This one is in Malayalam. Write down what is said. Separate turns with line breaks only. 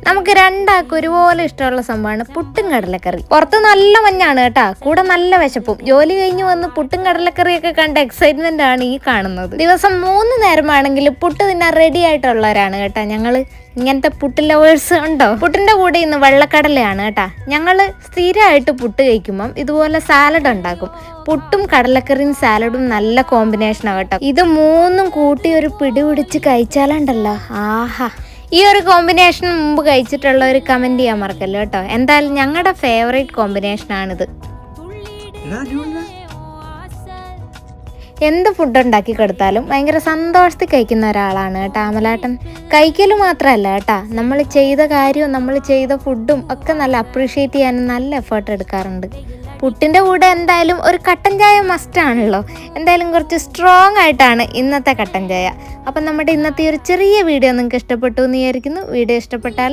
നമുക്ക് രണ്ടാൾക്കും ഒരുപോലെ ഇഷ്ടമുള്ള സംഭവമാണ് പുട്ടും കടലക്കറി. പുറത്ത് നല്ല മഞ്ഞാണ് കേട്ടാ, കൂടെ നല്ല വിശപ്പും. ജോലി കഴിഞ്ഞ് വന്ന് പുട്ടും കടലക്കറിയൊക്കെ കണ്ട എക്സൈറ്റ്മെന്റ് ആണ് ഈ കാണുന്നത്. ദിവസം 3 നേരമാണെങ്കിൽ പുട്ട് തിന്നാൻ റെഡി ആയിട്ടുള്ളവരാണ് കേട്ടാ ഞങ്ങള്. ഇങ്ങനത്തെ പുട്ട് ലവേഴ്സ് ഉണ്ടോ? പുട്ടിന്റെ കൂടെ ഇന്ന് വെള്ളക്കടലയാണ് കേട്ടാ. ഞങ്ങള് സ്ഥിരമായിട്ട് പുട്ട് കഴിക്കുമ്പം ഇതുപോലെ സാലഡ് ഉണ്ടാക്കും. പുട്ടും കടലക്കറിയും സാലഡും നല്ല കോമ്പിനേഷനാണ് കേട്ടോ. ഇത് മൂന്നും കൂട്ടി ഒരു പിടി പിടിച്ച് കഴിച്ചാലുണ്ടല്ലോ, ആഹാ. ഈ ഒരു കോമ്പിനേഷൻ മുമ്പ് കഴിച്ചിട്ടുള്ള ഒരു കമന്റ് ചെയ്യാൻ മറക്കല്ലോ കേട്ടോ. എന്തായാലും ഞങ്ങളുടെ ഫേവറേറ്റ് കോമ്പിനേഷനാണിത്. എന്ത് ഫുഡ് ഉണ്ടാക്കി കൊടുത്താലും ഭയങ്കര സന്തോഷത്തിൽ കഴിക്കുന്ന ഒരാളാണ് കേട്ടോ അമലേട്ടൻ. കഴിക്കല് മാത്രമല്ല കേട്ടാ, നമ്മൾ ചെയ്ത കാര്യവും നമ്മൾ ചെയ്ത ഫുഡും ഒക്കെ നല്ല അപ്രീഷിയേറ്റ് ചെയ്യാനും നല്ല എഫേർട്ട് എടുക്കാറുണ്ട്. പുട്ടിൻ്റെ കൂടെ എന്തായാലും ഒരു കട്ടൻ ചായ മസ്റ്റ് ആണല്ലോ. എന്തായാലും കുറച്ച് സ്ട്രോങ് ആയിട്ടാണ് ഇന്നത്തെ കട്ടൻ ചായ. അപ്പം നമ്മുടെ ഇന്നത്തെ ഒരു ചെറിയ വീഡിയോ നിങ്ങൾക്ക് ഇഷ്ടപ്പെട്ടു എന്ന് വിചാരിക്കുന്നു. വീഡിയോ ഇഷ്ടപ്പെട്ടാൽ